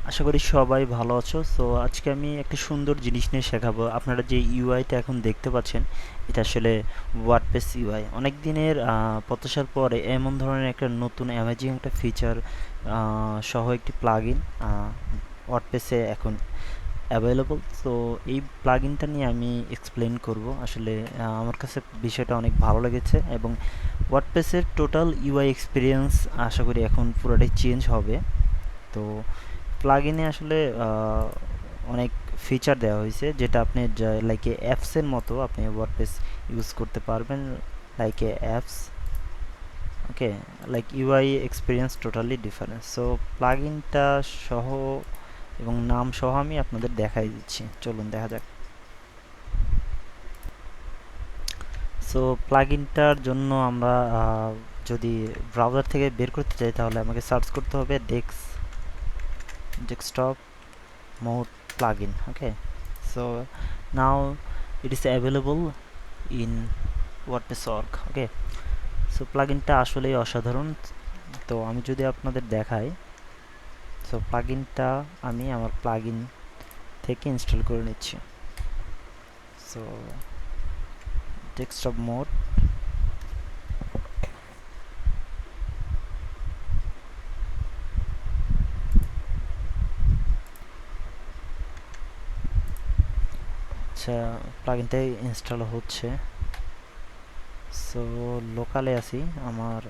আশা করি সবাই ভালো আছো। সো আজকে আমি একটা সুন্দর জিনিস নিয়ে শেখাবো। আপনারা যে ইউআইটা এখন দেখতে পাচ্ছেন, এটা আসলে ওয়ার্ডপ্রেস ইউআই। অনেক দিনের প্রত্যাশার পরে এমন ধরনের একটা নতুন অ্যামেজিং একটা ফিচার সহ একটি প্লাগইন ওয়ার্ডপ্রেসে এখন অ্যাভেলেবল। তো এই প্লাগইনটা নিয়ে আমি এক্সপ্লেন করব। আসলে আমার কাছে বিষয়টা অনেক ভালো লেগেছে এবং ওয়ার্ডপ্রেসের টোটাল ইউআই এক্সপিরিয়েন্স আশা করি এখন পুরোটাই চেঞ্জ হবে। তো প্লাগইনে আসলে অনেক ফিচার দেওয়া হয়েছে, যেটা আপনি লাইক অ্যাপসের মতো আপনি ওয়ার্ডপ্রেস ইউজ করতে পারবেন, like apps. Okay, like UI experience totally different. So প্লাগইনটা সহ এবং নাম সহ আমি আপনাদের দেখাই দিচ্ছি, চলুন দেখা যাক। সো প্লাগইনটার জন্য আমরা যদি ব্রাউজার থেকে বের করতে চাই, তাহলে আমাকে সার্চ করতে হবে desktop mode plugin. Okay, so now it is available in WordPress.org. Okay, so প্লাগইনটা আসলেই অসাধারণ। তো আমি যদি আপনাদের দেখাই, সো প্লাগইনটা আমি আমার প্লাগইন থেকে ইনস্টল করে নিচ্ছি। সো ডেস্কটপ মোড, আচ্ছা, প্লাগইনটাই ইনস্টল হচ্ছে। সো লোকালে আছি, আমার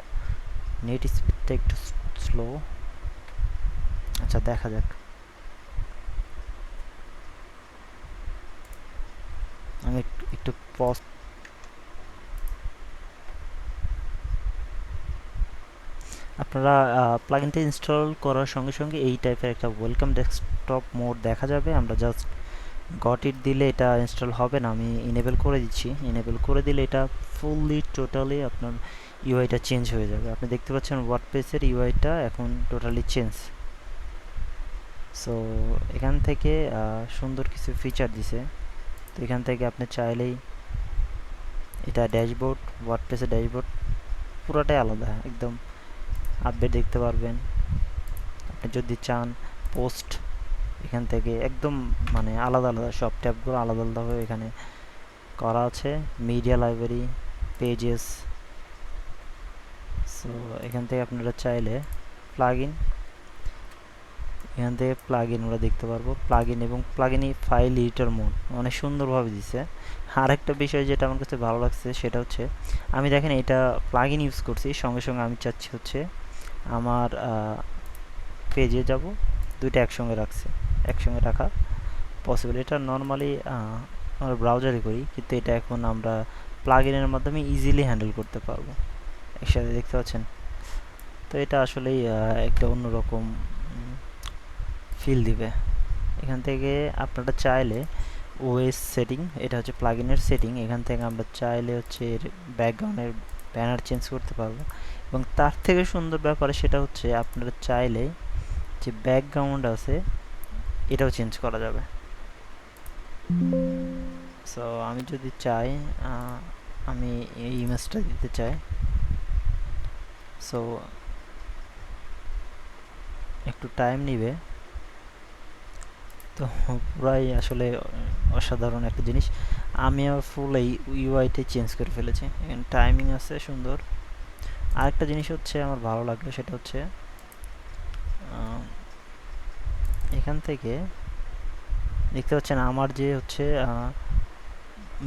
নেট স্পিডটা একটু স্লো। আচ্ছা, দেখা যাক। আমি একটু পজ। আপনারা প্লাগইনটা ইনস্টল করার সঙ্গে সঙ্গে এই টাইপের একটা ওয়েলকাম ডেস্কটপ মোড দেখা যাবে। আমরা জাস্ট গট ইট দিলে এটা ইনস্টল হবে না, আমি ইনেবল করে দিচ্ছি। ইনেবল করে দিলে এটা ফুললি টোটালি আপনার ইউআইটা চেঞ্জ হয়ে যাবে। আপনি দেখতে পাচ্ছেন ওয়ার্ডপ্রেসের ইউআইটা এখন টোটালি চেঞ্জ। সো এখান থেকে সুন্দর কিছু ফিচার দিছে। তো এখান থেকে আপনি চাইলেই এটা ড্যাশবোর্ড, ওয়ার্ডপ্রেসের ড্যাশবোর্ড পুরোটাই আলাদা, একদম আপডেট দেখতে পারবেন। আপনি যদি চান পোস্ট, এখান থেকে একদম মানে আলাদা আলাদা সব ট্যাবগুলো আলাদা আলাদাভাবে এখানে করা আছে। Media library, pages. সো এখান থেকে আপনারা চাইলে প্লাগইন, এখান থেকে প্লাগইন আমরা দেখতে পারবো। প্লাগইন এবং প্লাগইন ফাইল এডিটর মোড অনেক সুন্দরভাবে দিছে। আর একটা বিষয় যেটা আমার কাছে ভালো লাগছে সেটা হচ্ছে, আমি দেখেন এটা প্লাগইন ইউজ করছি, সঙ্গে সঙ্গে আমি চাচ্ছি হচ্ছে আমার পেজে যাব, দুইটা একসঙ্গে রাখছে, একসঙ্গে রাখা পসিবল। এটা নর্মালি আমরা ব্রাউজারে করি, কিন্তু এটা এখন আমরা প্লাগইনের মাধ্যমে ইজিলি হ্যান্ডেল করতে পারবো একসাথে, দেখতে পাচ্ছেন। তো এটা আসলেই একটা অন্যরকম ফিল দিবে। এখান থেকে আপনারা চাইলে ওএস সেটিং, এটা হচ্ছে প্লাগইনের সেটিং, এখান থেকে আমরা চাইলে হচ্ছে এর ব্যাকগ্রাউন্ডের ব্যানার চেঞ্জ করতে পারবো। এবং তার থেকে সুন্দর ব্যাপার সেটা হচ্ছে আপনারা চাইলে যে ব্যাকগ্রাউন্ড আছে এটাও চেঞ্জ করা যাবে। সো আমি যদি চাই আমি এই ইমেজটা দিতে চাই, সো একটু টাইম নিবে। তো পুরাই আসলে অসাধারণ একটা জিনিস। আমি আমার ফুল এই ইউআইটাই চেঞ্জ করে ফেলেছি, এখানে টাইমিং আছে সুন্দর। আরেকটা জিনিস হচ্ছে আমার ভালো লাগলো, সেটা হচ্ছে এখান থেকে দেখতে পাচ্ছেন আমার যে হচ্ছে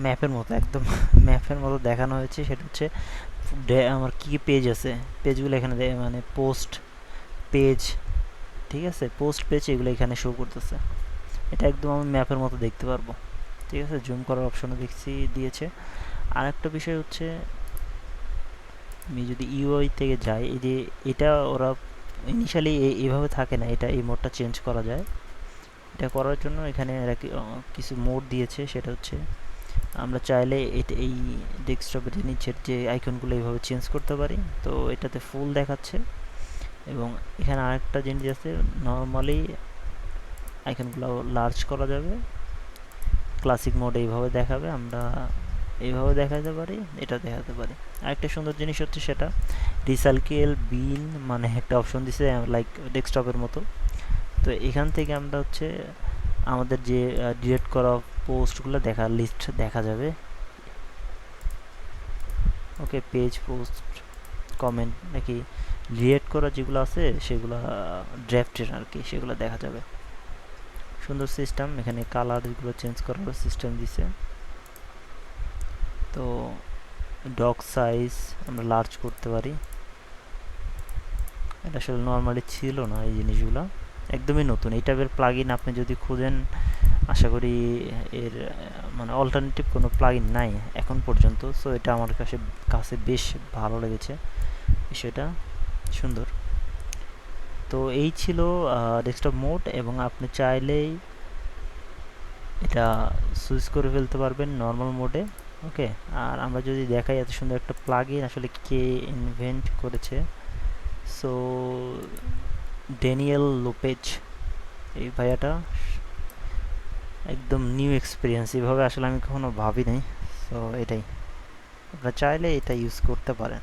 ম্যাপের মতো, একদম ম্যাপের মতো দেখানো হয়েছে। সেটা হচ্ছে আমার কী কী পেজ আছে, পেজগুলো এখানে মানে পোস্ট পেজ, ঠিক আছে, পোস্ট পেজ এগুলো এখানে শো করতেছে। এটা একদম আমি ম্যাপের মতো দেখতে পারবো, ঠিক আছে। জুম করার অপশনও দেখছি দিয়েছে। আর একটা বিষয় হচ্ছে, আমি যদি ইউআই থেকে যাই, এই যে এটা ওরা ইনিশিয়ালি এইভাবে থাকে না, এটা এই মোডটা চেঞ্জ করা যায়। এটা করার জন্য এখানে এরা কিছু মোড দিয়েছে, সেটা হচ্ছে আমরা চাইলে এটা এই ডেস্কটপের নিচের যে আইকনগুলো এইভাবে চেঞ্জ করতে পারি। তো এটাতে ফুল দেখাচ্ছে। এবং এখানে আরেকটা জিনিস আছে, নর্মালি আইকনগুলো লার্জ করা যাবে। ক্লাসিক মোড এইভাবে দেখাবে, আমরা এইভাবে দেখাতে পারি, এটা দেখাতে পারি। আরেকটা সুন্দর জিনিস হচ্ছে সেটা রিসাইকেল বিন, মানে একটা অপশন দিছে লাইক ডেস্কটপের মতো। তো এখান থেকে আমরা হচ্ছে আমাদের যে ডিলিট করা পোস্টগুলো লিস্ট দেখা যাবে। ওকে, পেজ, পোস্ট, কমেন্ট নাকি ডিলিট করা যেগুলো আছে সেগুলো ড্রাফটের আর কি, সেগুলো দেখা যাবে। সুন্দর সিস্টেম, এখানে কালারগুলো চেঞ্জ করার সিস্টেম দিছে। তো ডক সাইজ আমরা লার্জ করতে পারি, এটা আসলে নর্মালি ছিল না এই জিনিসগুলো, একদমই নতুন এই টাইপের প্লাগইন আপনি যদি খুঁজেন আশা করি এর মানে অল্টারনেটিভ কোনো প্লাগইন নাই এখন পর্যন্ত। সো এটা আমার কাছে বেশ ভালো লেগেছে বিষয়টা, সুন্দর। তো এই ছিল ডেস্কটপ মোড, এবং আপনি চাইলেই এটা সুইচ করে ফেলতে পারবেন নর্মাল মোডে। ওকে, আর আমরা যদি দেখাই এত সুন্দর একটা প্লাগইন আসলে কে ইনভেন্ট করেছে, সো ড্যানিয়েল লোপেজ, এই ভাইয়াটা একদম নিউ এক্সপিরিয়েন্স, এভাবে আসলে আমি কখনো ভাবি নাই। সো এটাই, আপনারা চাইলে এটা ইউজ করতে পারেন।